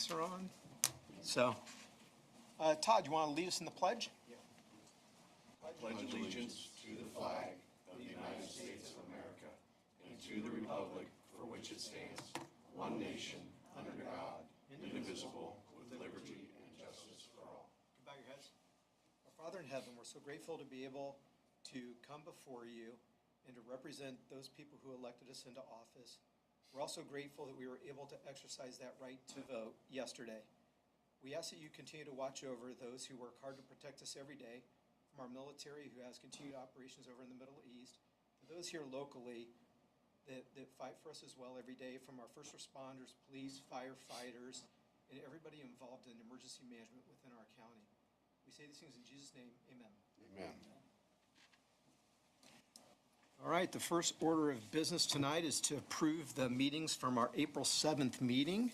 mics are on. So, Todd, you want to lead us in the pledge? Pledge allegiance to the flag of the United States of America and to the republic for which it stands, one nation, under God, indivisible, with liberty and justice for all. Bow your heads. Our Father in heaven, we're so grateful to be able to come before you and to represent those people who elected us into office. We're also grateful that we were able to exercise that right to vote yesterday. We ask that you continue to watch over those who work hard to protect us every day, from our military who has continued operations over in the Middle East, to those here locally that fight for us as well every day, from our first responders, police, firefighters, and everybody involved in emergency management within our county. We say these things in Jesus' name, amen. Amen. All right, the first order of business tonight is to approve the meetings from our April 7th meeting.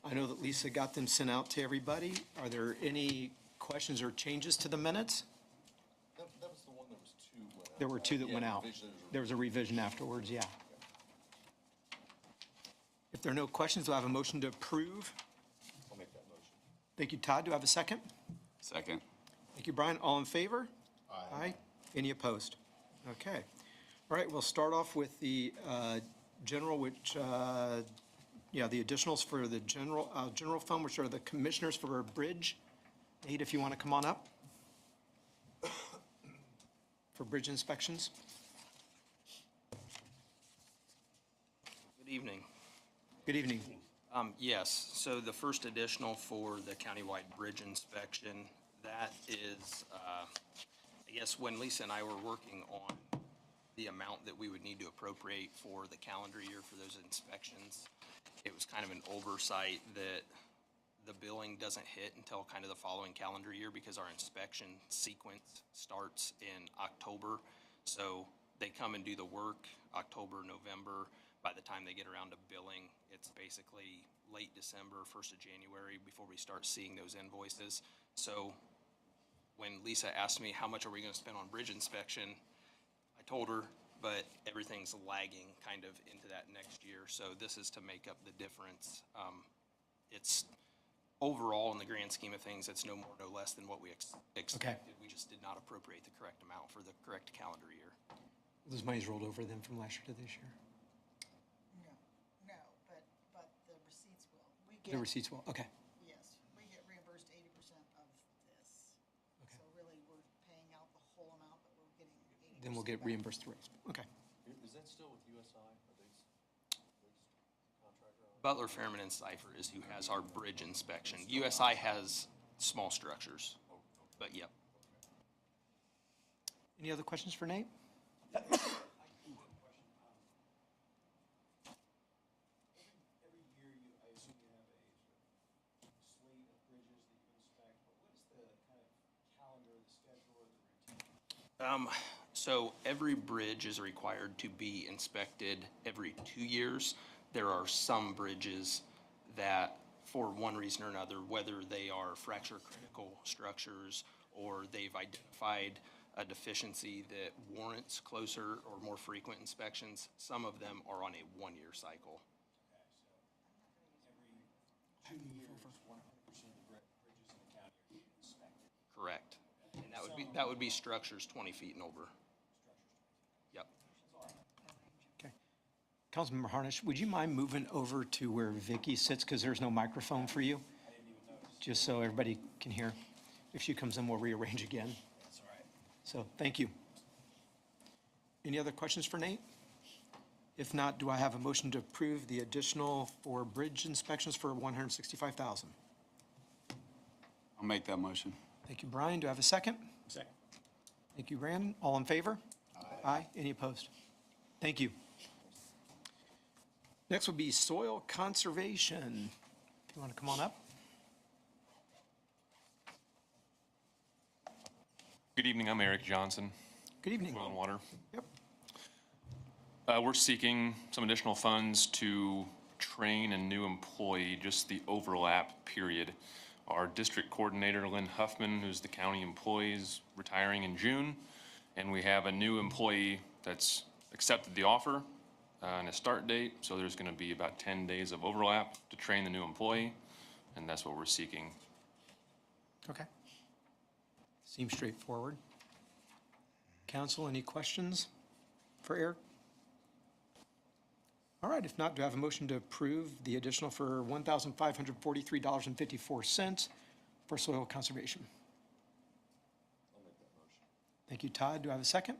I know that Lisa got them sent out to everybody. Are there any questions or changes to the minutes? That was the one that was two. There were two that went out. There was a revision afterwards, yeah. If there are no questions, do I have a motion to approve? I'll make that motion. Thank you, Todd. Do I have a second? Second. Thank you, Brian. All in favor? Aye. Any opposed? Okay. All right, we'll start off with the general, which, the additionals for the general fund, which are the commissioners for a bridge. Nate, if you want to come on up for bridge inspections. Good evening. Good evening. Yes, so the first additional for the countywide bridge inspection, that is, I guess when Lisa and I were working on the amount that we would need to appropriate for the calendar year for those inspections, it was kind of an oversight that the billing doesn't hit until kind of the following calendar year because our inspection sequence starts in October. So they come and do the work October, November. By the time they get around to billing, it's basically late December, 1st of January before we start seeing those invoices. So when Lisa asked me how much are we going to spend on bridge inspection, I told her, but everything's lagging kind of into that next year. So this is to make up the difference. It's overall, in the grand scheme of things, it's no more, no less than what we expected. Okay. We just did not appropriate the correct amount for the correct calendar year. Those monies rolled over then from last year to this year? No, but the receipts will. The receipts will, okay. Yes, we get reimbursed 80% of this. Okay. So really, we're paying out the whole amount, but we're getting 80%. Then we'll get back. reimbursed the rest. Okay. Is that still with USI? Are they contractor on? Butler, Fairman, and Cipher is who has our bridge inspection. USI has small structures, but yep. Any other questions for Nate? Every year, I assume you have a slate of bridges that you inspect, but what is the kind of calendar, the schedule, or the routine? So every bridge is required to be inspected every 2 years. There are some bridges that, for one reason or another, whether they are fracture critical structures or they've identified a deficiency that warrants closer or more frequent inspections, some of them are on a 1-year cycle. Every 2 years, 100% of the bridges in the county are being inspected. Correct. And that would be structures 20 feet and over. Yep. Okay. Councilmember Harnish, would you mind moving over to where Vicky sits, because there's no microphone for you? I didn't even notice. Just so everybody can hear. If she comes in, we'll rearrange again. That's all right. So, thank you. Any other questions for Nate? If not, do I have a motion to approve the additional for bridge inspections for $165,000? I'll make that motion. Thank you, Brian. Do I have a second? Second. Thank you, Brandon. All in favor? Aye. Any opposed? Thank you. Next will be soil conservation. If you want to come on up. Good evening, I'm Eric Johnson, Good evening. Oil and Water. Yep. We're seeking some additional funds to train a new employee, just the overlap period. Our district coordinator, Lynn Huffman, who's the county employee, is retiring in June, and we have a new employee that's accepted the offer and a start date, so there's going to be about 10 days of overlap to train the new employee, and that's what we're seeking. Okay. Seems straightforward. Council, any questions for Eric? All right, if not, do I have a motion to approve the additional for $1,543.54 for soil conservation? Thank you, Todd. Do I have a second?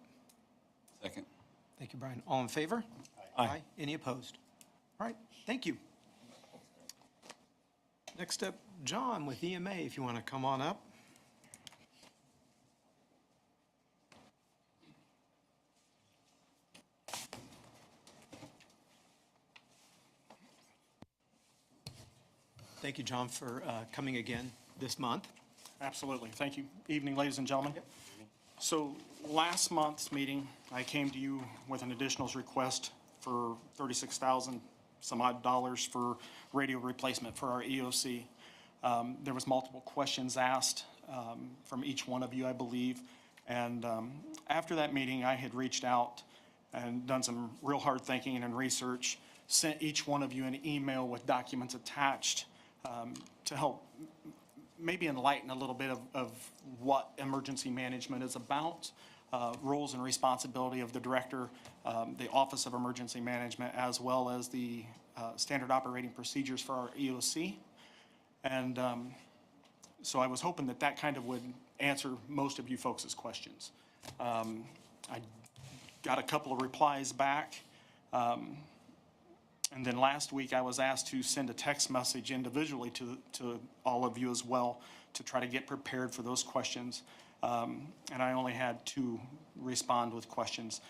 Second. Thank you, Brian. All in favor? Aye. Any opposed? All right, thank you. Next up, John with EMA, if you want to come on up. Thank you, John, for coming again this month. Absolutely. Thank you. Evening, ladies and gentlemen. So last month's meeting, I came to you with an additionals request for $36,000 some odd dollars for radio replacement for our EOC. There was multiple questions asked from each one of you, I believe. And after that meeting, I had reached out and done some real hard thinking and research, sent each one of you an email with documents attached to help maybe enlighten a little bit of what emergency management is about, roles and responsibility of the director, the Office of Emergency Management, as well as the standard operating procedures for our EOC. And so I was hoping that that kind of would answer most of you folks' questions. I got a couple of replies back. And then last week, I was asked to send a text message individually to all of you as well to try to get prepared for those questions. And I only had 2 respond with questions.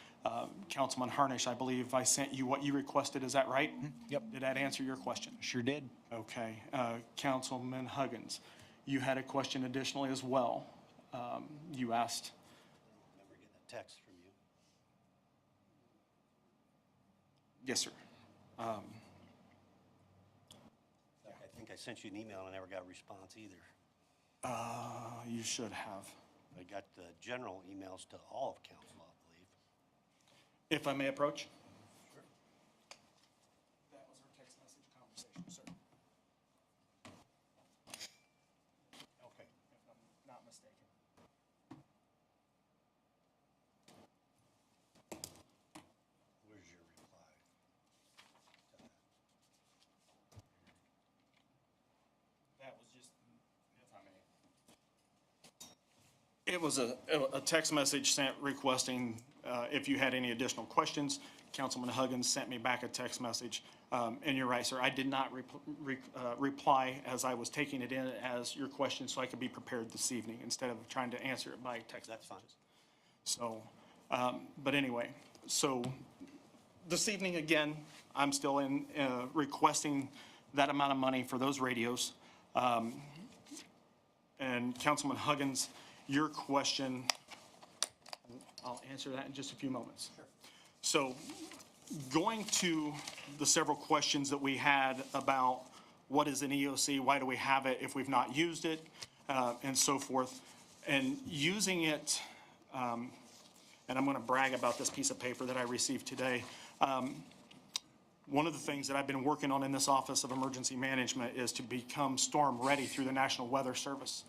Councilman Harnish, I believe I sent you what you requested. Is that right? Yep. Did that answer your question? Sure did. Okay. Councilman Huggins, you had a question additionally as well. You asked. I remember getting a text from you. Yes, sir. I think I sent you an email and I never got a response either. You should have. I got the general emails to all of council, I believe. If I may approach? Sure. That was our text message conversation, sir. Okay. If I'm not mistaken. Where's your reply to that? That was just, if I may. It was a text message sent requesting if you had any additional questions. Councilman Huggins sent me back a text message. And you're right, sir, I did not reply as I was taking it in as your question so I could be prepared this evening instead of trying to answer it by text. That's fine. So, but anyway, so this evening, again, I'm still in requesting that amount of money for those radios. And Councilman Huggins, your question, I'll answer that in just a few moments. So going to the several questions that we had about what is an EOC, why do we have it if we've not used it, and so forth, and using it, and I'm going to brag about this piece of paper that I received today. One of the things that I've been working on in this Office of Emergency Management is to become storm ready through the National Weather Service.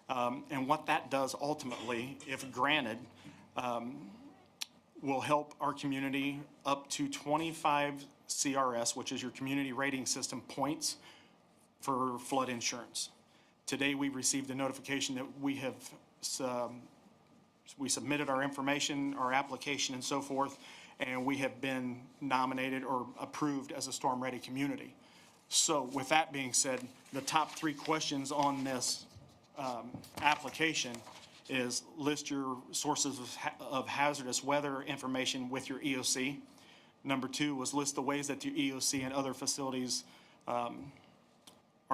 And what that does ultimately, if granted, will help our community up to 25 CRS, which is your community rating system points for flood insurance. Today, we received a notification that we submitted our information, our application and so forth, and we have been nominated or approved as a storm-ready community. So with that being said, the top 3 questions on this application is list your sources of hazardous weather information with your EOC. Number 2 was list the ways that your EOC and other facilities are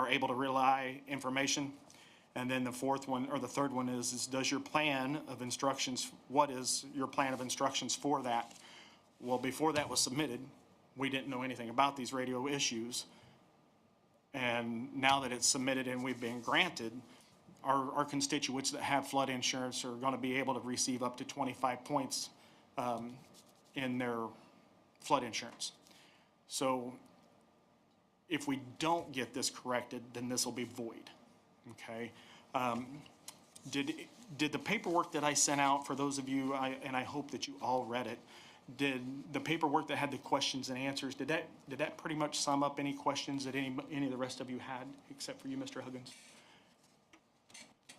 able to rely information. And then the 4th one, or the 3rd one is does your plan of instructions, what is your plan of instructions for that? Well, before that was submitted, we didn't know anything about these radio issues. And now that it's submitted and we've been granted, our constituents that have flood insurance are going to be able to receive up to 25 points in their flood insurance. So if we don't get this corrected, then this will be void, okay? Did the paperwork that I sent out, for those of you, and I hope that you all read it, did the paperwork that had the questions and answers, did that pretty much sum up any questions that any of the rest of you had, except for you, Mr. Huggins?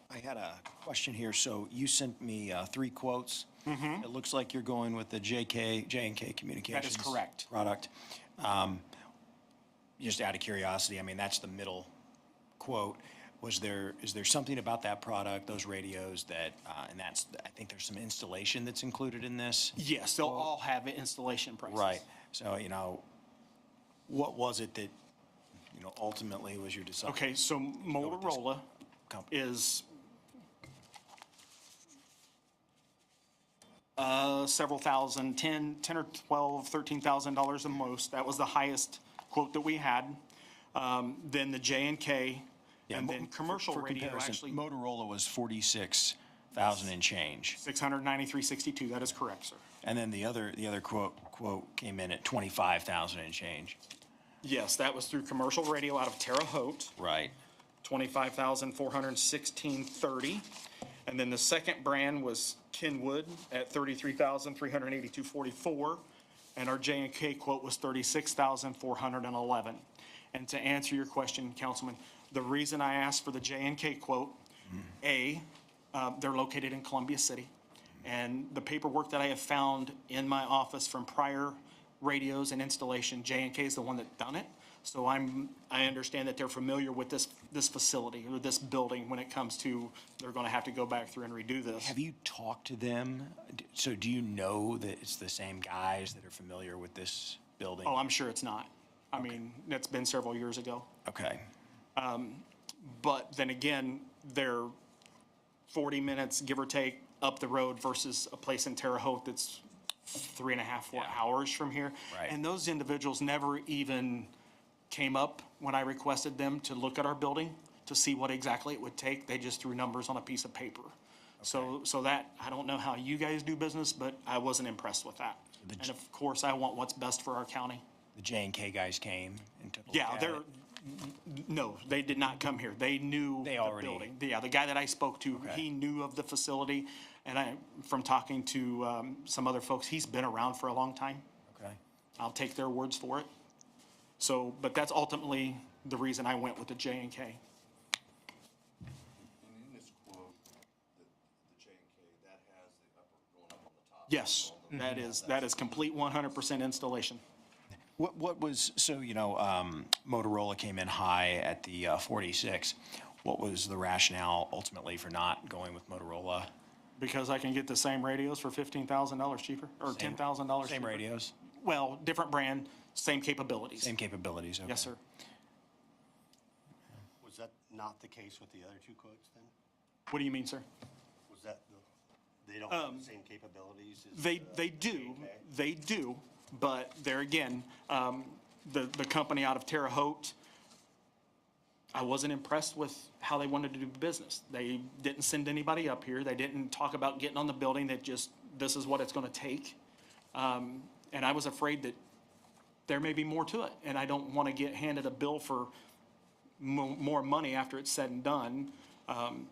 I had a question here. So you sent me 3 quotes. It looks like you're going with the J&K Communications. correct. Product. Just out of curiosity, I mean, that's the middle quote. Is there something about that product, those radios that, and I think there's some installation that's included in this? Yes, they'll all have installation prices. Right. So, what was it that, ultimately was your decision? Okay, so Motorola company. is several thousand, 10 or 12, $13,000 the most. That was the highest quote that we had. Then the J&K, and then commercial For radio comparison, actually, Motorola was 46,000 and change. 693.62, that is correct, sir. And then the other quote came in at 25,000 and change. Yes, that was through commercial radio out of Terre Haute, Right. 25,416.30. And then the second brand was Kenwood at 33,382.44. And our J&K quote was 36,411. And to answer your question, Councilman, the reason I asked for the J&K quote, they're located in Columbia City. And the paperwork that I have found in my office from prior radios and installation, J&K is the one that done it. So I understand that they're familiar with this facility or this building when it comes to, they're gonna have to go back through and redo this. Have you talked to them? So do you know that it's the same guys that are familiar with this building? Oh, I'm sure it's not. I mean, that's been several years ago. Okay. But then again, they're 40 minutes, give or take, up the road versus a place in Terre Haute that's 3.5, 4 hours from here. Right. And those individuals never even came up when I requested them to look at our building to see what exactly it would take. They just threw numbers on a piece of paper. So that, I don't know how you guys do business, but I wasn't impressed with that. And of course, I want what's best for our county. The J&K guys came and took a look Yeah, at they're, it? no, they did not come here. They knew They the already- building. Yeah, the guy that I spoke to, Okay. he knew of the facility. And from talking to some other folks, he's been around for a long time. Okay. I'll take their words for it. So, but that's ultimately the reason I went with the J&K. And in this quote, the J&K, that has the upper going up on the top. Yes, that is complete 100% installation. What was, so, Motorola came in high at the 46. What was the rationale ultimately for not going with Motorola? Because I can get the same radios for $15,000 cheaper, or $10,000 Same cheaper. radios, Well, different brand, same capabilities. same capabilities, okay. Yes, sir. Was that not the case with the other 2 quotes then? What do you mean, sir? Was that, they don't have the same capabilities as? They do, but there again, the company out of Terre Haute, I wasn't impressed with how they wanted to do business. They didn't send anybody up here. They didn't talk about getting on the building. They just, this is what it's gonna take. And I was afraid that there may be more to it, and I don't wanna get handed a bill for more money after it's said and done,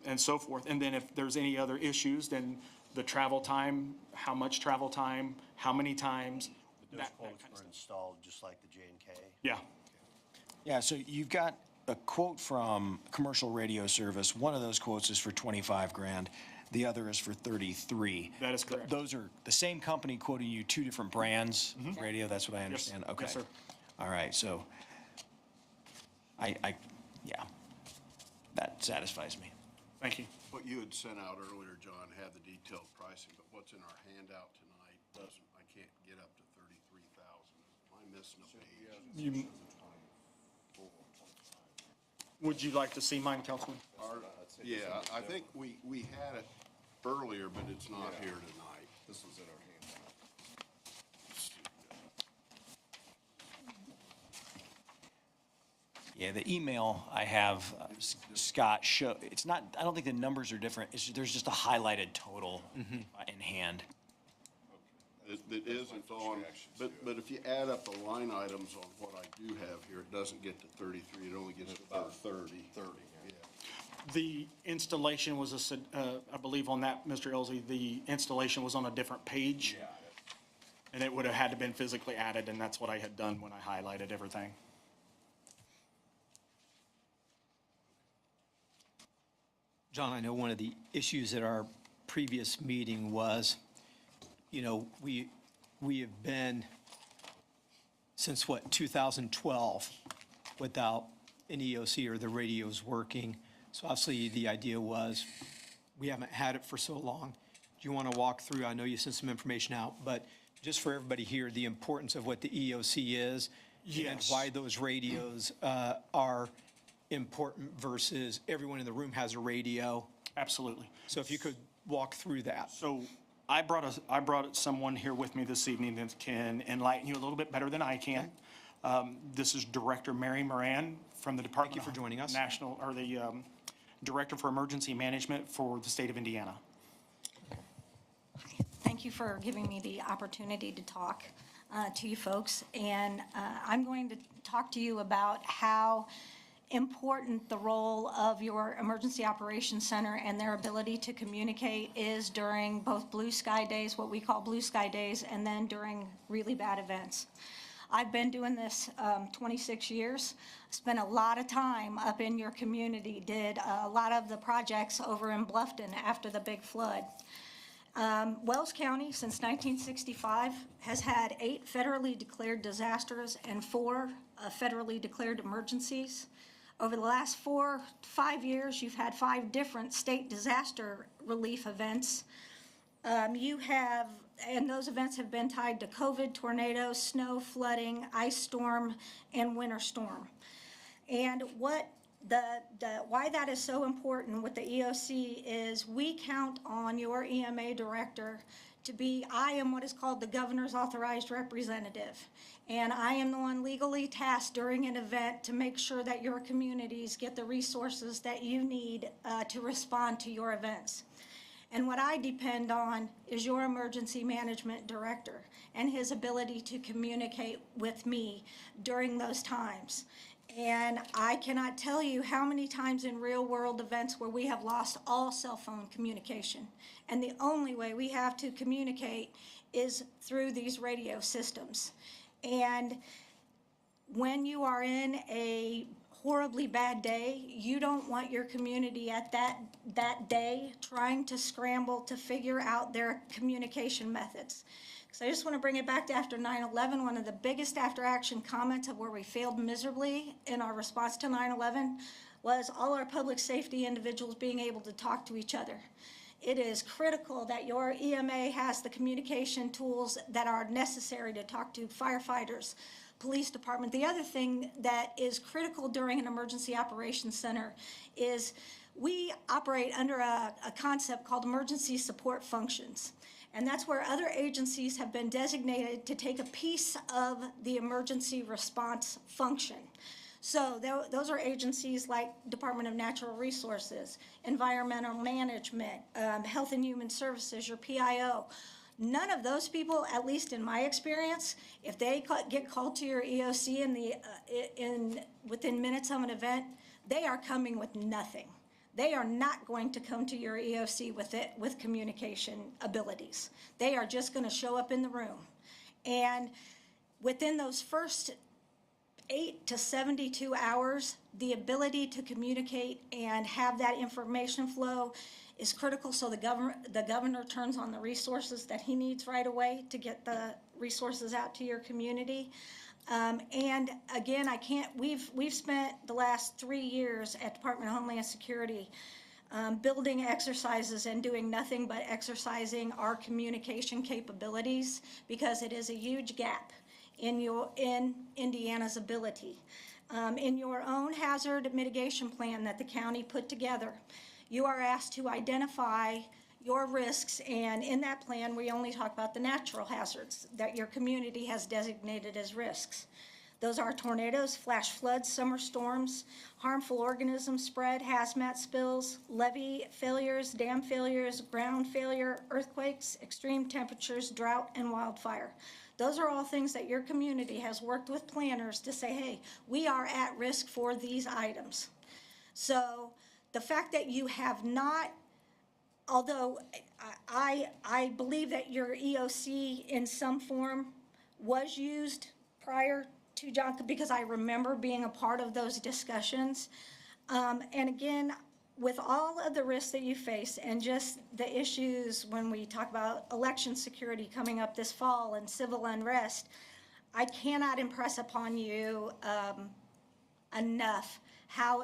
and so forth. And then if there's any other issues, then the travel time, how much travel time, how many times, Those that quotes kind of were stuff. installed just like the J&K? Yeah. Yeah, so you've got a quote from Commercial Radio Service. One of those quotes is for 25 grand. The other is for 33. That is correct. Those are the same company quoting you 2 different brands of radio, that's what I understand? Okay. Yes, sir. All right, so yeah, that satisfies me. Thank you. What you had sent out earlier, John, had the detailed pricing, but what's in our handout tonight doesn't, I can't get up to 33,000. Am I missing a page? Would you like to see mine, Councilman? Yeah, I think we had it earlier, but it's not here tonight. This was in our handout. Yeah, the email I have, Scott, it's not, I don't think the numbers are different. There's just a highlighted total in hand. It isn't on, but if you add up the line items on what I do have here, it doesn't get to 33, it only gets to about 30. 30, yeah. The installation was I believe on that, Mr. Elzey, the installation was on a different page. Yeah. And it would have had to been physically added, and that's what I had done when I highlighted everything. John, I know one of the issues at our previous meeting was, you know, we have been, since what, 2012, without an EOC or the radios working. So obviously, the idea was, we haven't had it for so long. Do you want to walk through, I know you sent some information out, but just for everybody here, the importance of what the EOC is? And Yes. why those radios are important versus everyone in the room has a radio. Absolutely. So if you could walk through that. So I brought someone here with me this evening that can enlighten you a little bit better than I can. This is Director Mary Moran from the Department. Thank you for joining us. National, or the Director for Emergency Management for the state of Indiana. Thank you for giving me the opportunity to talk to you folks. And I'm going to talk to you about how important the role of your Emergency Operations Center and their ability to communicate is during both blue sky days, what we call blue sky days, and then during really bad events. I've been doing this 26 years, spent a lot of time up in your community, did a lot of the projects over in Bluffton after the big flood. Wells County, since 1965, has had 8 federally declared disasters and 4 federally declared emergencies. Over the last 4 to 5 years, you've had 5 different state disaster relief events. And those events have been tied to COVID, tornadoes, snow, flooding, ice storm, and winter storm. And why that is so important with the EOC is we count on your EMA director to be, I am what is called the governor's authorized representative. And I am the one legally tasked during an event to make sure that your communities get the resources that you need to respond to your events. And what I depend on is your emergency management director and his ability to communicate with me during those times. And I cannot tell you how many times in real-world events where we have lost all cell phone communication. And the only way we have to communicate is through these radio systems. And when you are in a horribly bad day, you don't want your community at that day trying to scramble to figure out their communication methods. So I just want to bring it back to after 9/11. One of the biggest after-action comments of where we failed miserably in our response to 9/11 was all our public safety individuals being able to talk to each other. It is critical that your EMA has the communication tools that are necessary to talk to firefighters, police department. The other thing that is critical during an emergency operations center is we operate under a concept called emergency support functions. And that's where other agencies have been designated to take a piece of the emergency response function. So those are agencies like Department of Natural Resources, Environmental Management, Health and Human Services, your PIO. None of those people, at least in my experience, if they get called to your EOC within minutes of an event, they are coming with nothing. They are not going to come to your EOC with communication abilities. They are just going to show up in the room. And within those first 8 to 72 hours, the ability to communicate and have that information flow is critical, so the governor turns on the resources that he needs right away to get the resources out to your community. And again, we've spent the last 3 years at Department of Homeland Security building exercises and doing nothing but exercising our communication capabilities because it is a huge gap in Indiana's ability. In your own hazard mitigation plan that the county put together, you are asked to identify your risks, and in that plan, we only talk about the natural hazards that your community has designated as risks. Those are tornadoes, flash floods, summer storms, harmful organism spread, hazmat spills, levee failures, dam failures, ground failure, earthquakes, extreme temperatures, drought, and wildfire. Those are all things that your community has worked with planners to say, hey, we are at risk for these items. So the fact that you have not, although I believe that your EOC in some form was used prior to John, because I remember being a part of those discussions. And again, with all of the risks that you face and just the issues when we talk about election security coming up this fall and civil unrest, I cannot impress upon you enough how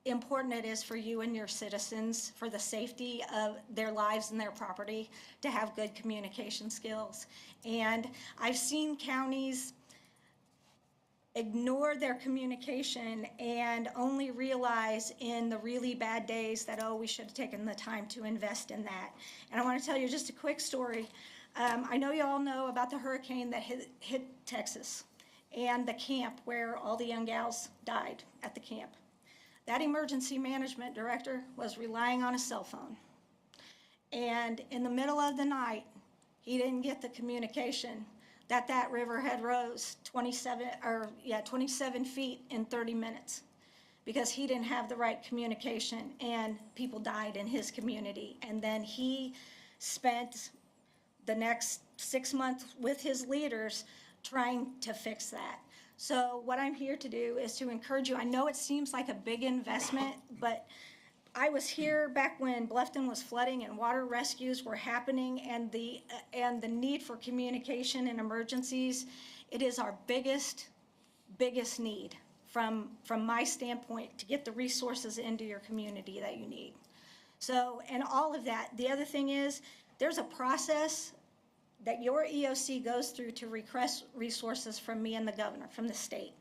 important it is for you and your citizens, for the safety of their lives and their property, to have good communication skills. And I've seen counties ignore their communication and only realize in the really bad days that, oh, we should have taken the time to invest in that. And I want to tell you just a quick story. I know you all know about the hurricane that hit Texas and the camp where all the young gals died at the camp. That emergency management director was relying on a cell phone. And in the middle of the night, he didn't get the communication that river had rose 27 feet in 30 minutes because he didn't have the right communication and people died in his community. And then he spent the next 6 months with his leaders trying to fix that. So what I'm here to do is to encourage you. I know it seems like a big investment, but I was here back when Bluffton was flooding and water rescues were happening, and the need for communication in emergencies, it is our biggest need from my standpoint to get the resources into your community that you need. So, and all of that. The other thing is, there's a process that your EOC goes through to request resources from me and the governor, from the state.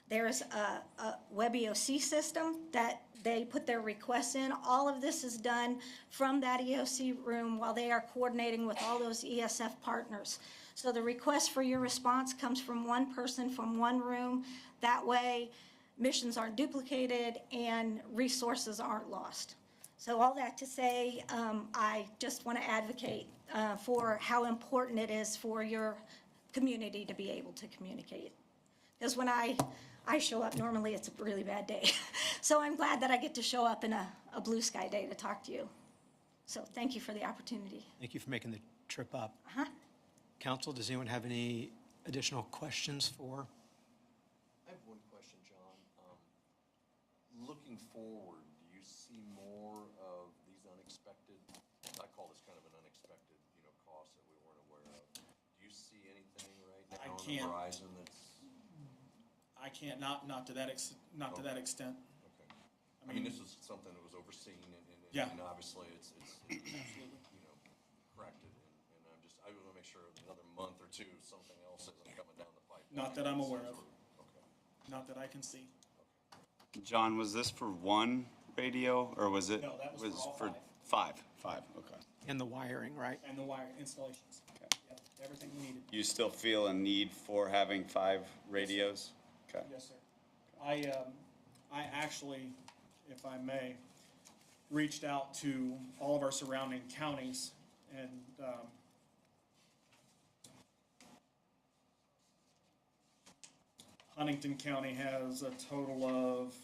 There's a web EOC system that they put their requests in. All of this is done from that EOC room while they are coordinating with all those ESF partners. So the request for your response comes from one person from one room. That way, missions aren't duplicated and resources aren't lost. So all that to say, I just want to advocate for how important it is for your community to be able to communicate. Because when I show up, normally it's a really bad day. So I'm glad that I get to show up in a blue sky day to talk to you. So thank you for the opportunity. Thank you for making the trip up. Council, does anyone have any additional questions for? I have one question, John. Looking forward, do you see more of these unexpected, I call this kind of an unexpected, cost that we weren't aware of. Do you see anything right now on the horizon that's? I can't, not to that extent. Okay. I mean, this is something that was overseen and obviously it's corrected and I want to make sure another month or two, something else isn't coming down the pipe. Not that I'm aware of. Okay. Not that I can see. John, was this for one radio or was it? No, that was for all five. Five, okay. And the wiring, right? And the wire installations. Okay. Yep, everything we needed. You still feel a need for having 5 radios? Okay. Yes, sir. I actually, if I may, reached out to all of our surrounding counties and Huntington County has a total of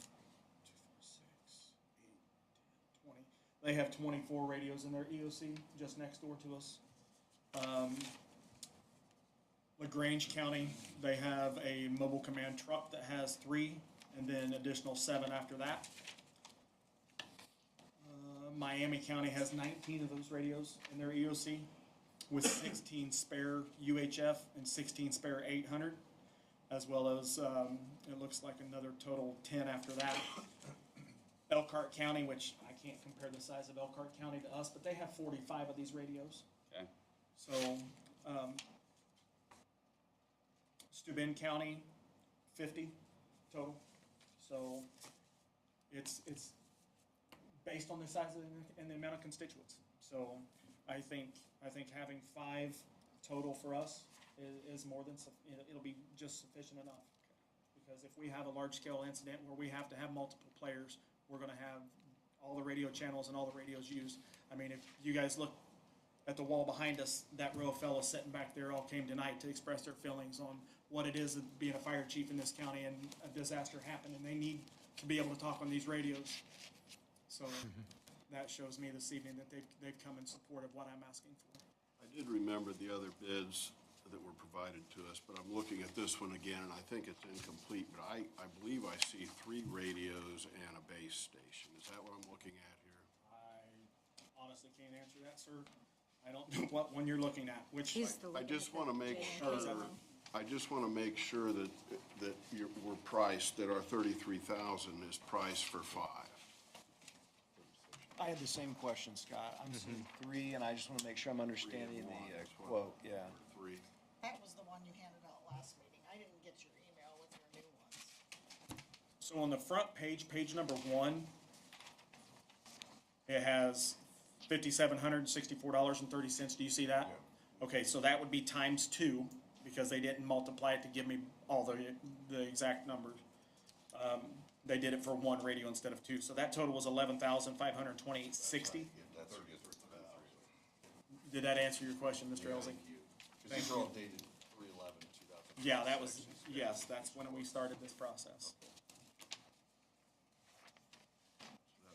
20. They have 24 radios in their EOC just next door to us. LaGrange County, they have a mobile command truck that has 3, and then additional 7 after that. Miami County has 19 of those radios in their EOC, with 16 spare UHF and 16 spare 800, as well as, it looks like another total 10 after that. Elkhart County, which I can't compare the size of Elkhart County to us, but they have 45 of these radios. Okay. So, Steuben County, 50 total. So it's based on the size and the amount of constituents. So I think having 5 total for us is more than, it'll be just sufficient enough. because if we have a large-scale incident where we have to have multiple players, we're gonna have all the radio channels and all the radios used. I mean, if you guys look at the wall behind us, that row of fellows sitting back there all came tonight to express their feelings on what it is of being a fire chief in this county and a disaster happened, and they need to be able to talk on these radios. So that shows me this evening that they've come in support of what I'm asking for. I did remember the other bids that were provided to us, but I'm looking at this one again, and I think it's incomplete, but I believe I see 3 radios and a base station. Is that what I'm looking at here? I honestly can't answer that, sir. I don't know what one you're looking at, which. I just want to make sure, that we're priced, that our 33,000 is priced for 5. I had the same question, Scott. I'm seeing 3, and I just want to make sure I'm understanding the quote, yeah. 3. That was the one you handed out last meeting. I didn't get your email with your new ones. So on the front page, page number 1, it has $5,764.30. Do you see that? Okay, so that would be times 2, because they didn't multiply it to give me all the exact numbers. They did it for 1 radio instead of 2, so that total was $11,528.60. Did that answer your question, Mr. Elzey? Because these are all dated 3/11/2000. Yeah, that was, yes, that's when we started this process. So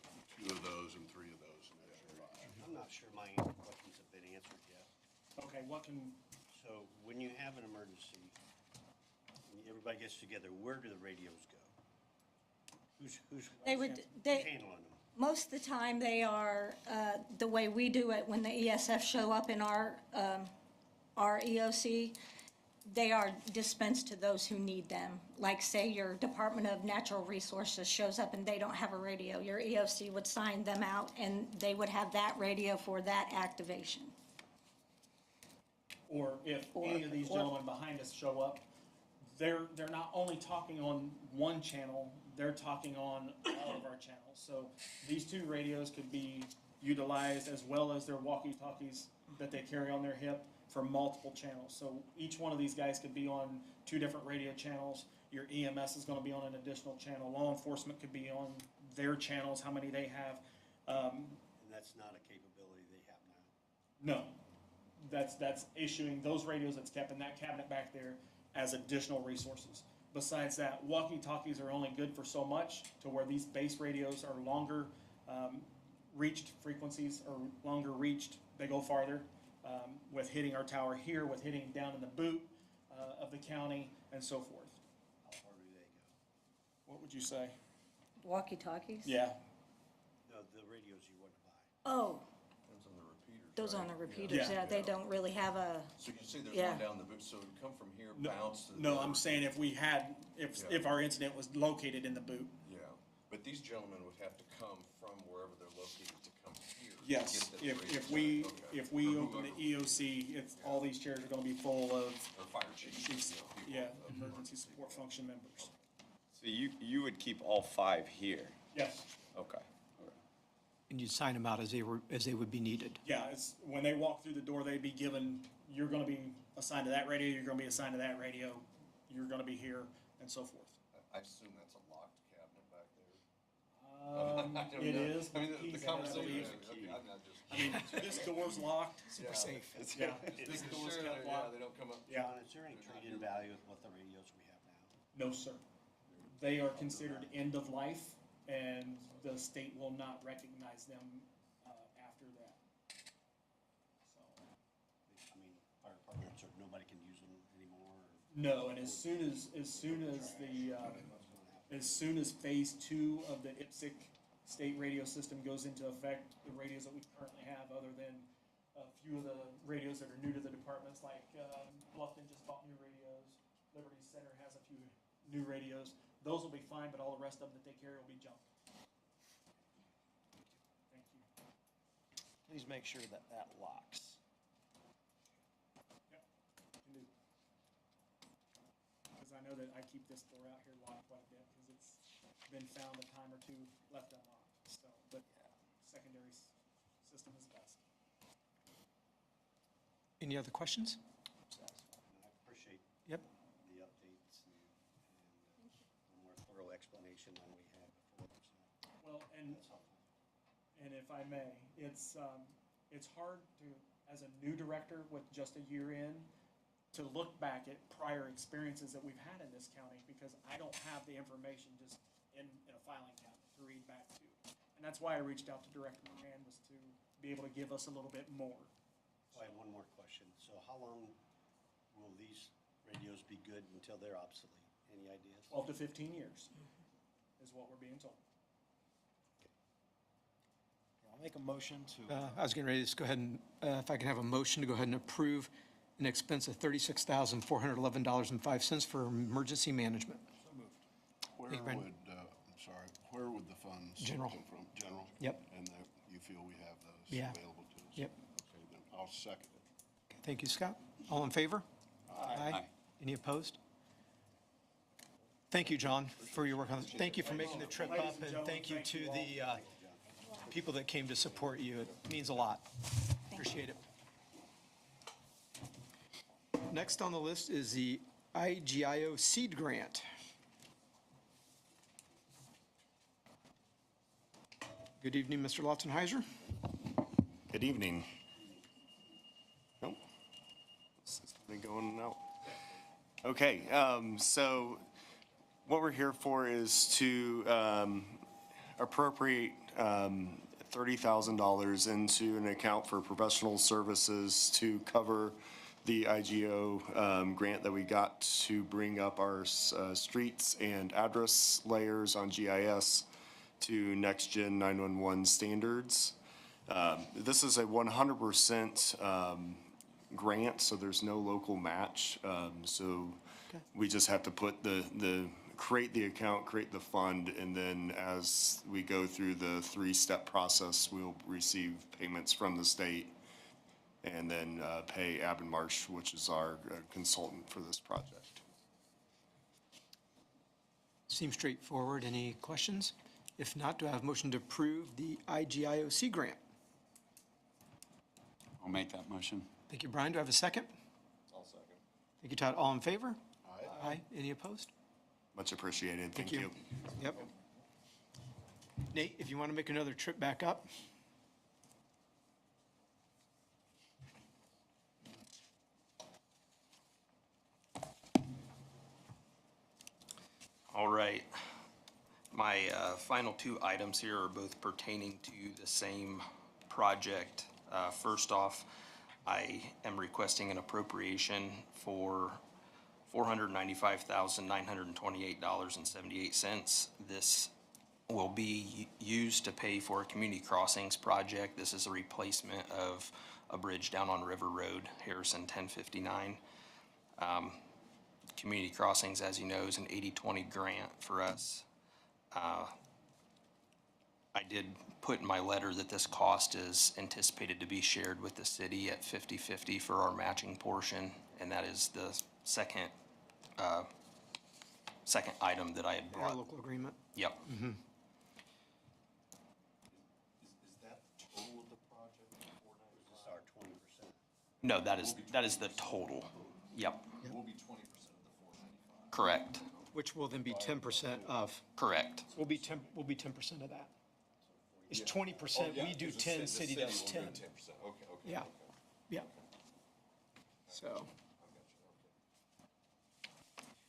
that would be 2 of those and 3 of those, and that's your 5. I'm not sure my questions have been answered yet. Okay, what can, So when you have an emergency, and everybody gets together, where do the radios go? Who's handling them? Most of the time, they are, the way we do it, when the ESF show up in our EOC, they are dispensed to those who need them. Like, say, your Department of Natural Resources shows up and they don't have a radio, your EOC would sign them out, and they would have that radio for that activation. or if any of these gentlemen behind us show up, they're not only talking on one channel, they're talking on all of our channels. So these 2 radios could be utilized as well as their walkie-talkies that they carry on their hip for multiple channels. So each one of these guys could be on 2 different radio channels. Your EMS is gonna be on an additional channel. Law enforcement could be on their channels, how many they have. And that's not a capability they have now? No, that's issuing those radios that's kept in that cabinet back there as additional resources. Besides that, walkie-talkies are only good for so much, to where these base radios are longer reached frequencies, or longer reached, they go farther, with hitting our tower here, with hitting down in the boot of the county, and so forth. How far do they go? What would you say? Walkie-talkies? Yeah, The radios you want to buy? Oh, Depends on the repeaters. those right? on the repeaters, Yeah. yeah, they don't really have a, So you say there's Yeah. one down the boot, so it would come from here, No, bounce to the. no, other. I'm saying if we had, if our incident was located in the boot. Yeah, but these gentlemen would have to come from wherever they're located to come here. to Yes, get that radio if we, set. Okay. if we Or open the whoever- EOC, it's, all these chairs are gonna be full of, Or fire chiefs, people yeah, of- emergency support function members. So you would keep all 5 here? Yes. Okay. And you'd sign them out as they would be needed. Yeah, it's, when they walk through the door, they'd be given, you're gonna be assigned to that radio, you're gonna be assigned to that radio, you're gonna be here, and so forth. I assume that's a locked cabinet back there. I don't It know. is. I mean, with the keys in it, I conversation, believe. okay, I'm not just. I mean, this door's locked. Super safe. Yeah, This this door's sure, kept yeah, locked. they don't come up. Yeah, John, is there any trade-in value with what the radios we have now? no, sir. They are considered end of life, and the state will not recognize them, after that. So. I mean, fire departments, or nobody can use them anymore? No, and as soon as phase 2 of the IPSC state radio system goes into effect, the radios that we currently have, other than a few of the radios that are new to the departments, like, Bluffton just bought new radios, Liberty Center has a few new radios, those will be fine, but all the rest of them that they carry will be junk. Thank you. Please make sure that that locks. Yep, can do. Because I know that I keep this door out here locked quite a bit, because it's been found a time or 2 left unlocked, so, but secondary system is best. Any other questions? I appreciate Yep. the updates and information than we had before, so. Well, and if I may, it's hard to, as a new director with just a year in, to look back at prior experiences that we've had in this county, because I don't have the information just in a filing cabinet to read back to. And that's why I reached out to Director Moran, was to be able to give us a little bit more. So I have one more question. So how long will these radios be good until they're obsolete? Any ideas? 12 to 15 years is what we're being told. I'll make a motion to. I was getting ready to just go ahead and, if I can have a motion to go ahead and approve an expense of $36,411.05 for emergency management. Where Thank you, Brandon. would, I'm sorry, where would the funds General. come from? General? Yep. And that you feel we have those Yeah. available to us? Yep. Okay, then I'll second it. Okay, thank you, Scott. All in favor? Aye. Any opposed? Thank you, John, for your work on this. Thank you for making the trip up, and thank you to the people that came to support you. It means a lot. Appreciate it. Next on the list is the IGIO seed grant. Good evening, Mr. Lotzenheiser. Good evening. Nope. This is going out. Okay, so what we're here for is to appropriate $30,000 into an account for professional services to cover the IGO grant that we got to bring up our streets and address layers on GIS to next-gen 911 standards. This is a 100% grant, so there's no local match. So we just have to put create the account, create the fund, and then as we go through the three-step process, we'll receive payments from the state and then pay Abin Marsh, which is our consultant for this project. Seems straightforward. Any questions? If not, do I have a motion to approve the IGIOC grant? I'll make that motion. Thank you, Brian. Do I have a second? I'll second. Thank you, Todd. All in favor? Aye. Aye. Any opposed? Much appreciated. Thank you. Yep. Nate, if you want to make another trip back up. All right. My final two items here are both pertaining to the same project. First off, I am requesting an appropriation for $495,928.78. This will be used to pay for a community crossings project. This is a replacement of a bridge down on River Road, Harrison 1059. Community crossings, as you know, is an 80-20 grant for us. I did put in my letter that this cost is anticipated to be shared with the city at 50-50 for our matching portion, and that is the second item that I had brought. Interlocal agreement. Yep. Is that total of the project, Is this our 20%? No, that is the total. Yep, It will be 20% of the 495. correct, Which will then be 10% of, correct. will be 10% of that. It's 20%, we do 10, city does 10. 10%, okay, Yeah, yeah. So,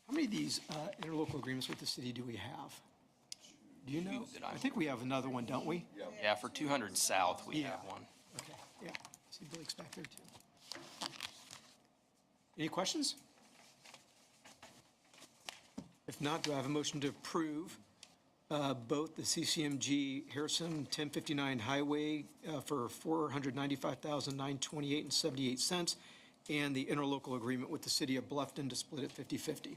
how many of these interlocal agreements with the city do we have? Do you know? that I'm I think we have another one, don't we? Yeah, for 200 South, we Yeah. have one. Okay, yeah. See Blake's back there too. Any questions? If not, do I have a motion to approve both the CCMG Harrison 1059 Highway for $495,928.78 and the interlocal agreement with the city of Bluffton to split it 50-50? So is it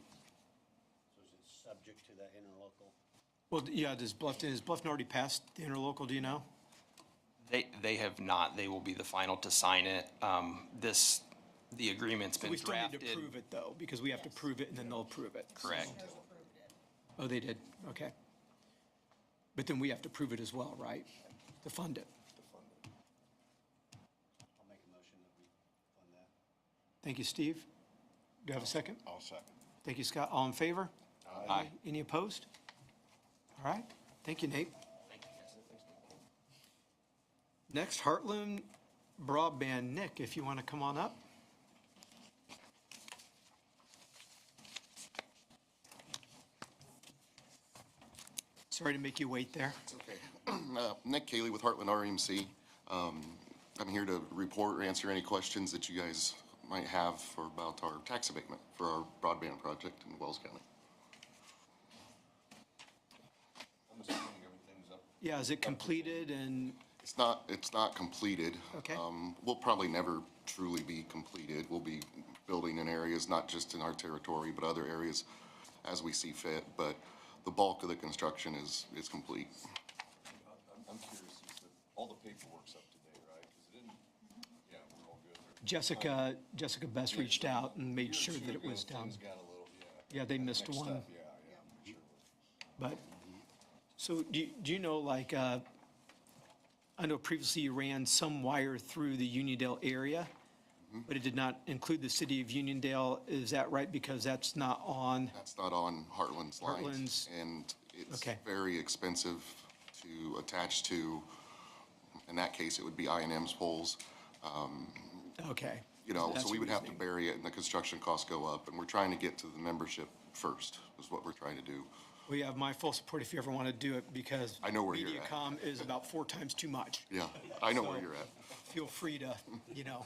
subject to that interlocal? Well, yeah, is Bluffton already passed the interlocal, do you know? They have not. They will be the final to sign it. The agreement's been We still need drafted. to prove it though, because we have to prove it and then they'll approve it. Correct. Has approved it. Oh, they did, okay. But then we have to prove it as well, right? To fund it. I'll make a motion that we fund that. Thank you, Steve. Do you have a second? I'll second. Thank you, Scott. All in favor? Aye. Any opposed? All right, thank you, Nate. Thank you, guys. Next, Heartland Broadband. Nick, if you want to come on up. Sorry to make you wait there. It's okay. Nick Cayley with Heartland REMC. I'm here to report or answer any questions that you guys might have about our tax abatement for our broadband project in Wells County. I'm assuming everything's up. Yeah, is it completed and, It's not completed. Okay. We'll probably never truly be completed. We'll be building in areas, not just in our territory, but other areas as we see fit. But the bulk of the construction is complete. I'm curious, is that all the paperwork's up to date, right? Because it didn't, yeah, we're all good. Jessica Best reached out and made sure that it was done. Things got a little, yeah. Yeah, they missed Mixed one. up, yeah, I'm sure it was. But, so do you know, like, I know previously you ran some wire through the Uniondale area, but it did not include the city of Uniondale. Is that right? Because that's not on, That's not on Heartland's lines. Heartland's- And it's Okay. very expensive to attach to, in that case, it would be I&M's poles. okay. You know, That's so we would have to reasoning. bury it and the construction costs go up. And we're trying to get to the membership first, is what we're trying to do. Well, you have my full support if you ever want to do it, because I know where you're at. MediaCom is about 4 times too much. Yeah, I know where So- you're at. Feel free to, you know.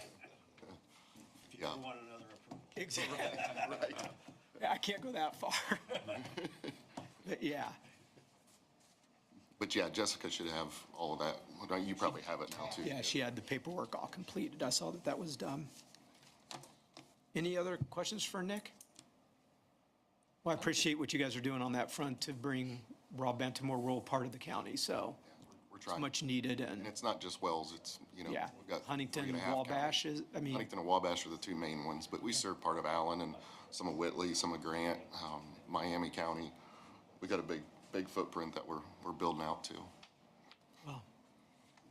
Yeah. Want another approval. Exactly. I can't go that far. But yeah, But yeah, Jessica should have all of that. Well, you probably have it now too. yeah, she had the paperwork all completed. I saw that that was done. Any other questions for Nick? Well, I appreciate what you guys are doing on that front to bring broadband to more rural part of the county, so We're it's trying. much needed And and, it's not just Wells, it's, you know, yeah. we've got Huntington, 3.5 Wabash counties. is, I mean, Huntington and Wabash are the two main ones, but we serve part of Allen and some of Whitley, some of Grant, Miami County. We got a big footprint that we're building out to. well,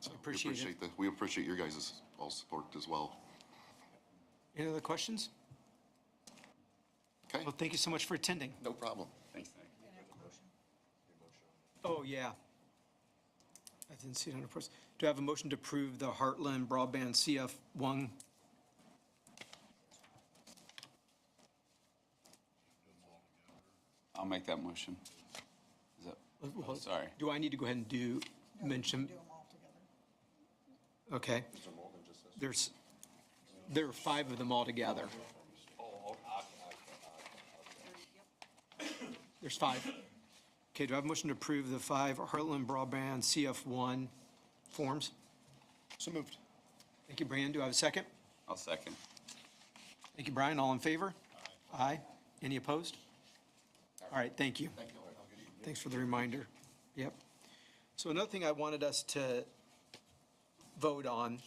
So Appreciate it. we appreciate your guys' all support as well. any other questions? Okay, Well, thank you so much for attending. no problem. Thanks, Nick. Oh, yeah. I didn't see it on the first. Do I have a motion to approve the Heartland Broadband CF1? I'll make that motion. Is that, oh, sorry. Do I need to go ahead and mention? Do them all together. Okay. There are 5 of them altogether. There's 5. Okay, do I have a motion to approve the 5 Heartland Broadband CF1 forms? So moved. Thank you, Brian. Do I have a second? I'll second. Thank you, Brian. All in favor? Aye. Any opposed? All right, thank you. Thanks for the reminder. Yep. So another thing I wanted us to vote on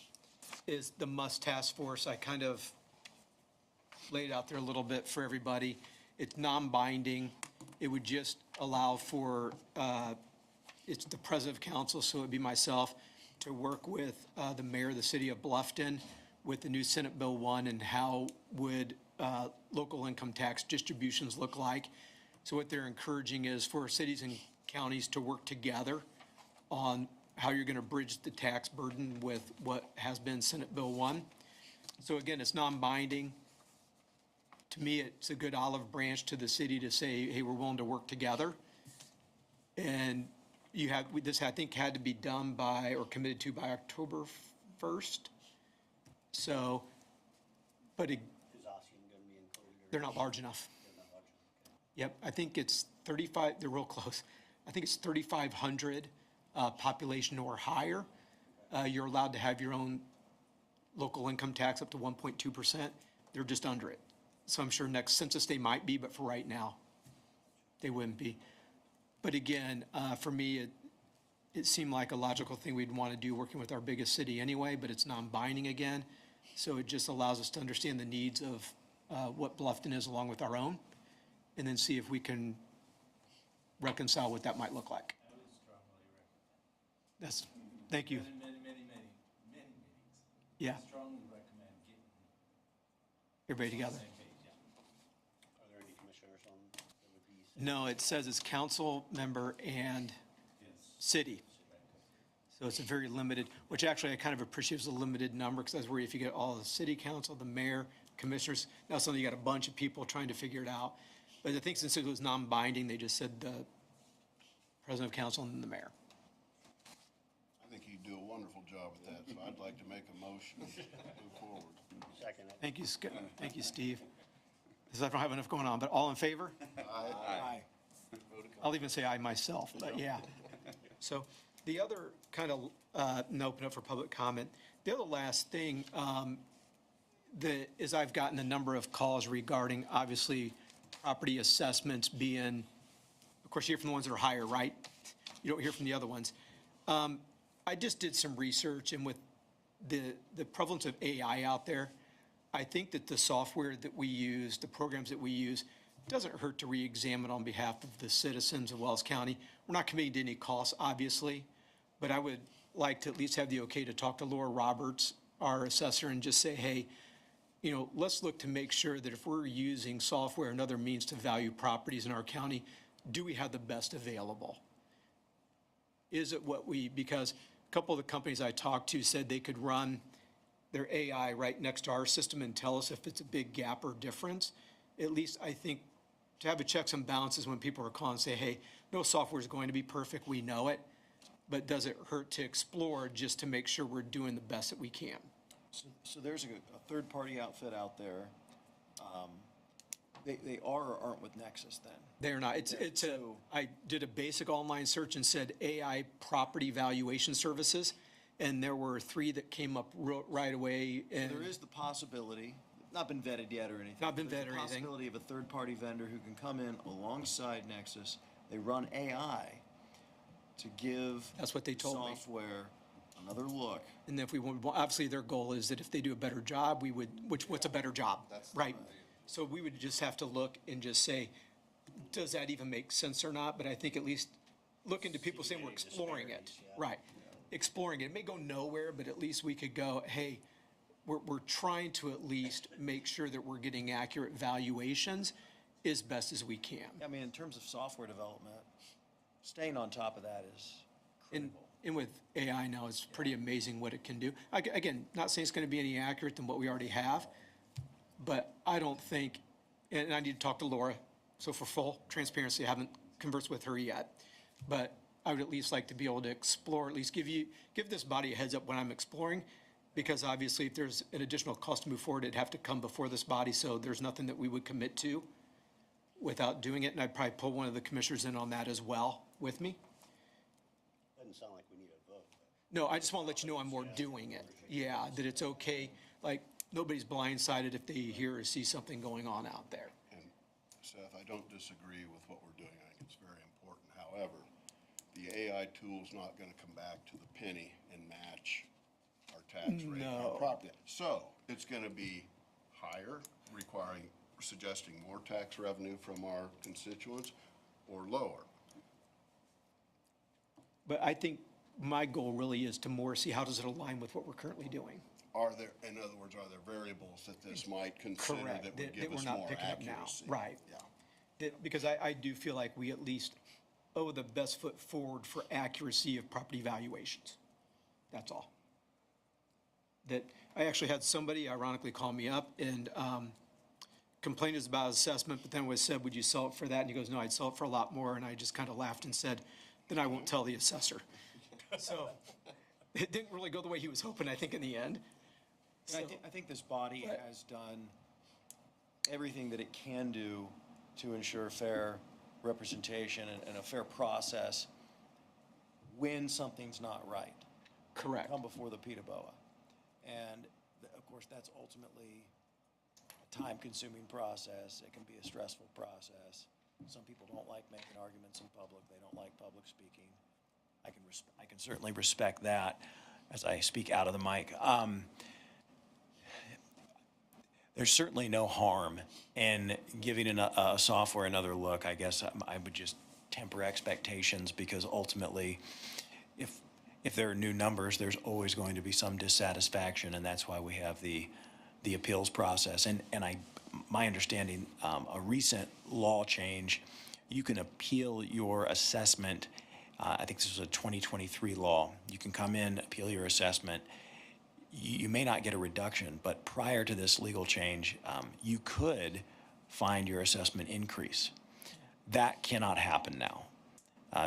is the MUST task force. I kind of laid out there a little bit for everybody. It's non-binding. It would just allow for, it's the president of council, so it'd be myself, to work with the mayor of the city of Bluffton with the new Senate Bill 1 and how would local income tax distributions look like. So what they're encouraging is for cities and counties to work together on how you're going to bridge the tax burden with what has been Senate Bill 1. So again, it's non-binding. To me, it's a good olive branch to the city to say, hey, we're willing to work together. And you have, this, I think, had to be done by, or committed to by October 1st. So, but Is Ossian gonna be included? Or they're not large enough. they're not large? Okay. Yep, I think it's 35, they're real close. I think it's 3,500 population or higher. You're allowed to have your own local income tax up to 1.2%. They're just under it. So I'm sure next census they might be, but for right now, they wouldn't be. But again, for me, it seemed like a logical thing we'd want to do working with our biggest city anyway, but it's non-binding again. So it just allows us to understand the needs of what Bluffton is along with our own, and then see if we can reconcile what that might look like. I would strongly recommend. That's, thank you. Many meetings. Yeah, Strongly recommend getting everybody on together. the same page, yeah. Are there any commissioners on that would be No, it says it's council member and city. So it's a very limited, which actually I kind of appreciate is a limited number, because I was worried if you get all the city council, the mayor, commissioners, now suddenly you got a bunch of people trying to figure it out. But I think since it was non-binding, they just said the president of council and the mayor. I think you do a wonderful job with that, so I'd like to make a motion to move forward. Second. Thank you, thank you, Steve. Because I don't have enough going on, but all in favor? Aye. I'll even say aye myself, but yeah. So the other kind of, and open up for public comment, the other last thing, is I've gotten a number of calls regarding, obviously, property assessments being, of course, you hear from the ones that are higher, right? You don't hear from the other ones. I just did some research, and with the prevalence of AI out there, I think that the software that we use, the programs that we use, doesn't hurt to re-examine on behalf of the citizens of Wells County. We're not committing to any costs, obviously, but I would like to at least have the okay to talk to Laura Roberts, our assessor, and just say, hey, you know, let's look to make sure that if we're using software and other means to value properties in our county, do we have the best available? Is it what because a couple of the companies I talked to said they could run their AI right next to our system and tell us if it's a big gap or difference. At least I think to have a checks and balances when people are calling and say, hey, no software is going to be perfect, we know it, but does it hurt to explore just to make sure we're doing the best that we can? So there's a third-party outfit out there. They are or aren't with Nexus then? They're not. I did a basic online search and said AI property valuation services, and there were 3 that came up right away. So there is the possibility, not been vetted yet or anything. Not been There's vetted or the anything. possibility of a third-party vendor who can come in alongside Nexus. They run AI to give That's what they told me. software another look. And if we want, obviously their goal is that if they do a better job, we would, what's a better job, right? So we would just have to look and just say, does that even make sense or not? But I think at least look into people saying we're exploring it, right? Exploring it. It may go nowhere, but at least we could go, hey, we're trying to at least make sure that we're getting accurate valuations as best as we can. I mean, in terms of software development, staying on top of that is critical. And with AI now, it's pretty amazing what it can do. Again, not saying it's going to be any accurate than what we already have, but I don't think, and I need to talk to Laura, so for full transparency, I haven't conversed with her yet, but I would at least like to be able to explore, at least give this body a heads up when I'm exploring, because obviously if there's an additional cost to move forward, it'd have to come before this body, so there's nothing that we would commit to without doing it, and I'd probably pull one of the commissioners in on that as well with me. Doesn't sound like we need a vote. No, I just want to let you know I'm more doing it. Yeah, that it's okay. Like, nobody's blindsided if they hear or see something going on out there. And Seth, I don't disagree with what we're doing. I think it's very important. However, the AI tool's not going to come back to the penny and match our tax rate, our property. So it's going to be higher, suggesting more tax revenue from our constituents, or lower. But I think my goal really is to more see how does it align with what we're currently doing. In other words, are there variables that this might consider Correct, that would that give we're us not more picking up now. accuracy? Right. Yeah. Because I do feel like we at least owe the best foot forward for accuracy of property valuations. That's all. That I actually had somebody ironically call me up and complained about assessment, but then was said, would you sell it for that? And he goes, no, I'd sell it for a lot more. And I just kind of laughed and said, then I won't tell the assessor. So it didn't really go the way he was hoping, I think, in the end. And I think this body has done everything that it can do to ensure fair representation and a fair process when something's not right. Correct. Come before the PETA-BOA. And of course, that's ultimately a time-consuming process. It can be a stressful process. Some people don't like making arguments in public. They don't like public speaking. I can certainly respect that as I speak out of the mic. There's certainly no harm in giving a software another look. I guess I would just temper expectations, because ultimately, if there are new numbers, there's always going to be some dissatisfaction, and that's why we have the appeals process. And my understanding, a recent law change you can appeal your assessment. I think this is a 2023 law. You can come in, appeal your assessment. You may not get a reduction, but prior to this legal change, you could find your assessment increase. That cannot happen now.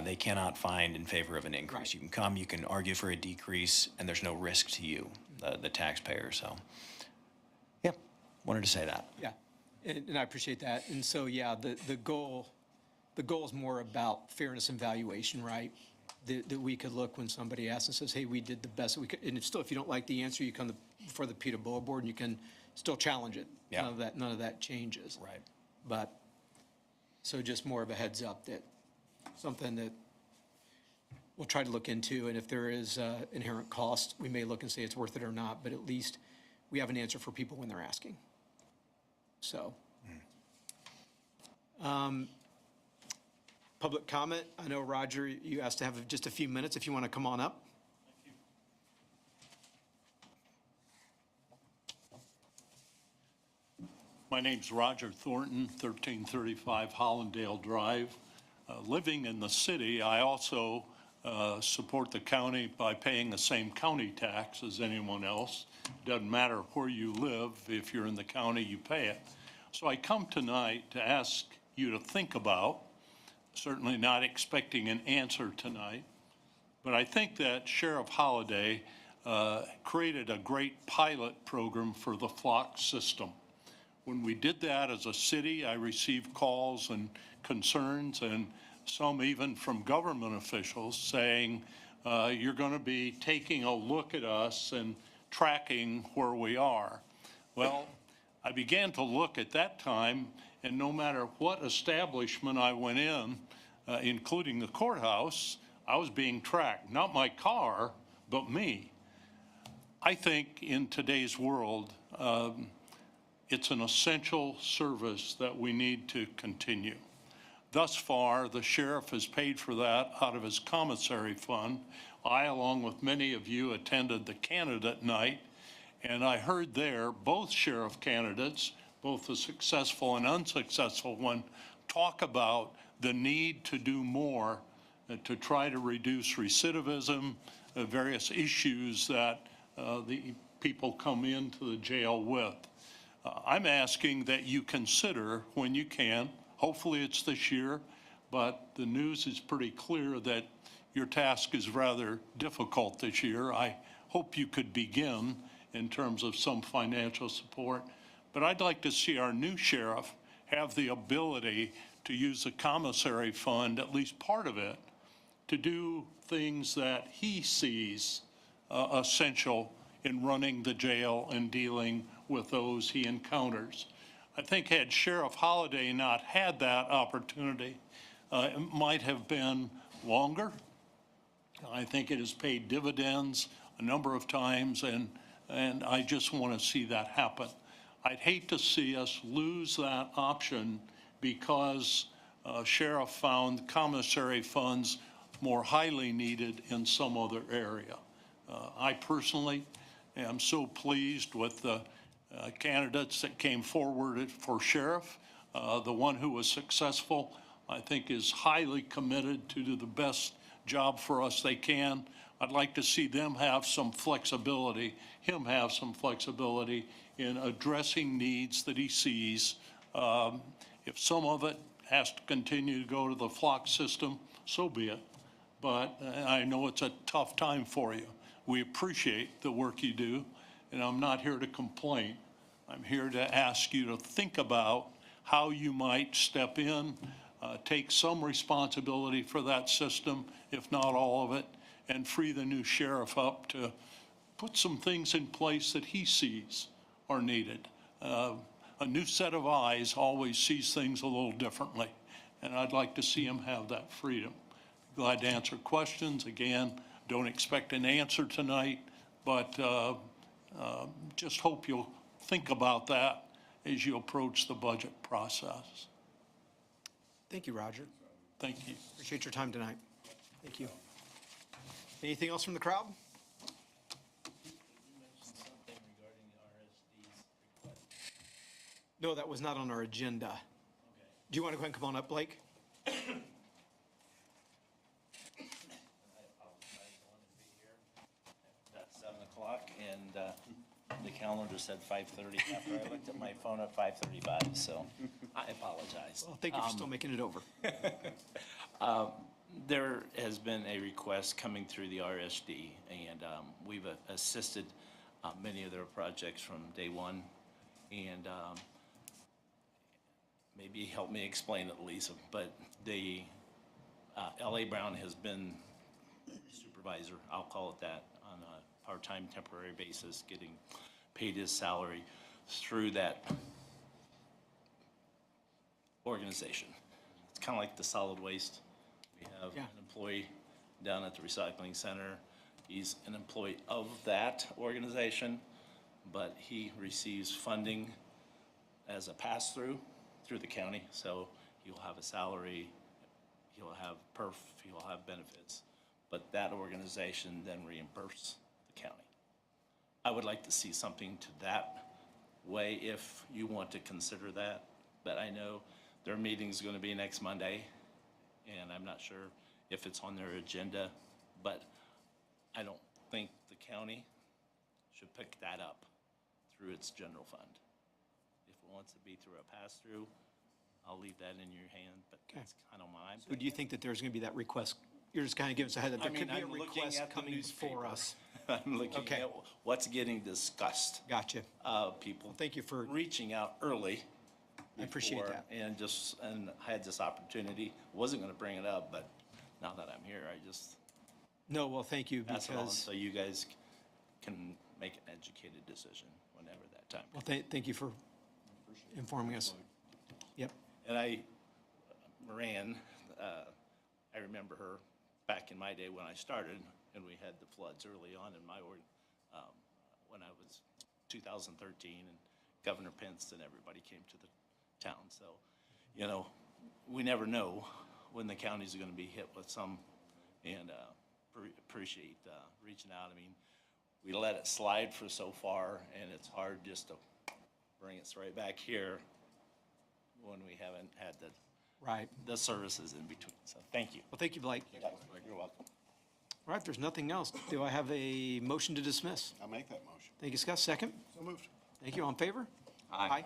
They cannot find in favor of an increase. You can come, you can argue for a decrease, and there's no risk to you, the taxpayer. So, yeah, wanted to say that. Yeah, and I appreciate that. And so, yeah, the goal is more about fairness and valuation, right? That we could look when somebody asks and says, hey, we did the best we could. And it's still, if you don't like the answer, you come before the PETA board and you can still challenge it. Yeah. None of that changes. Right. But, so just more of a heads up that something that we'll try to look into. And if there is inherent cost, we may look and say it's worth it or not, but at least we have an answer for people when they're asking. So. Public comment. I know, Roger, you asked to have just a few minutes if you want to come on up. My name's Roger Thornton, 1335 Hollandale Drive. Living in the city, I also support the county by paying the same county tax as anyone else. Doesn't matter where you live, if you're in the county, you pay it. So I come tonight to ask you to think about, certainly not expecting an answer tonight, but I think that Sheriff Holliday created a great pilot program for the flock system. When we did that as a city, I received calls and concerns, and some even from government officials saying, you're going to be taking a look at us and tracking where we are. Well, I began to look at that time, and no matter what establishment I went in, including the courthouse, I was being tracked. Not my car, but me. I think in today's world, it's an essential service that we need to continue. Thus far, the sheriff has paid for that out of his commissary fund. I, along with many of you, attended the candidate night, and I heard there both sheriff candidates, both the successful and unsuccessful one, talk about the need to do more to try to reduce recidivism, various issues that the people come into the jail with. I'm asking that you consider when you can, hopefully it's this year, but the news is pretty clear that your task is rather difficult this year. I hope you could begin in terms of some financial support, but I'd like to see our new sheriff have the ability to use the commissary fund, at least part of it, to do things that he sees essential in running the jail and dealing with those he encounters. I think had Sheriff Holliday not had that opportunity, it might have been longer. I think it has paid dividends a number of times, and I just want to see that happen. I'd hate to see us lose that option because Sheriff found commissary funds more highly needed in some other area. I personally am so pleased with the candidates that came forward for sheriff. The one who was successful, I think, is highly committed to do the best job for us they can. I'd like to see them have some flexibility, him have some flexibility in addressing needs that he sees. If some of it has to continue to go to the flock system, so be it. But I know it's a tough time for you. We appreciate the work you do, and I'm not here to complain. I'm here to ask you to think about how you might step in, take some responsibility for that system, if not all of it, and free the new sheriff up to put some things in place that he sees are needed. A new set of eyes always sees things a little differently, and I'd like to see him have that freedom. Glad to answer questions. Again, don't expect an answer tonight, but just hope you'll think about that as you approach the budget process. Thank you, Roger. Thank you. Appreciate your time tonight. Thank you. Anything else from the crowd? No, that was not on our agenda. Do you want to go ahead and come on up, Blake? At 7 o'clock, and the calendar said 5:30 after I looked at my phone at 5:35, so I apologize. Well, thank you for still making it over. There has been a request coming through the RSD, and we've assisted many of their projects from day one. And maybe help me explain it, Lisa, but the L.A. Brown has been supervisor, I'll call it that, on a part-time temporary basis, getting paid his salary through that organization. It's kind of like the solid waste. We have an employee down at the recycling center. He's an employee of that organization, but he receives funding as a pass-through through the county. So he'll have a salary, he'll have perf, he'll have benefits, but that organization then reimburses the county. I would like to see something to that way if you want to consider that, but I know their meeting's gonna be next Monday, and I'm not sure if it's on their agenda, but I don't think the county should pick that up through its general fund. If it wants to be through a pass-through, I'll leave that in your hand, but that's kind of mine. So do you think that there's going to be that request? You're just kind of giving us a heads up. There could be a I'm looking request at the coming newspaper. for us. I'm looking Okay. at what's getting discussed. Gotcha. People. Thank you for reaching out early. I appreciate before, that. And I had this opportunity. Wasn't going to bring it up, but now that I'm here, I just No, well, thank you pass it on because, so you guys can make an educated decision whenever that time well, comes. thank you for informing us. Yep. And Moran, I remember her back in my day when I started, and we had the floods early on in my when I was 2013, and Governor Pence and everybody came to the town. So, you know, we never know when the counties are going to be hit with some, and appreciate reaching out. I mean, we let it slide for so far, and it's hard just to bring us right back here when we haven't had the services in between. So thank you. Well, thank you, Blake. You're welcome. All right, if there's nothing else, do I have a motion to dismiss? I'll make that motion. Thank you, Scott. Second? So moved. Thank you. All in favor? Aye.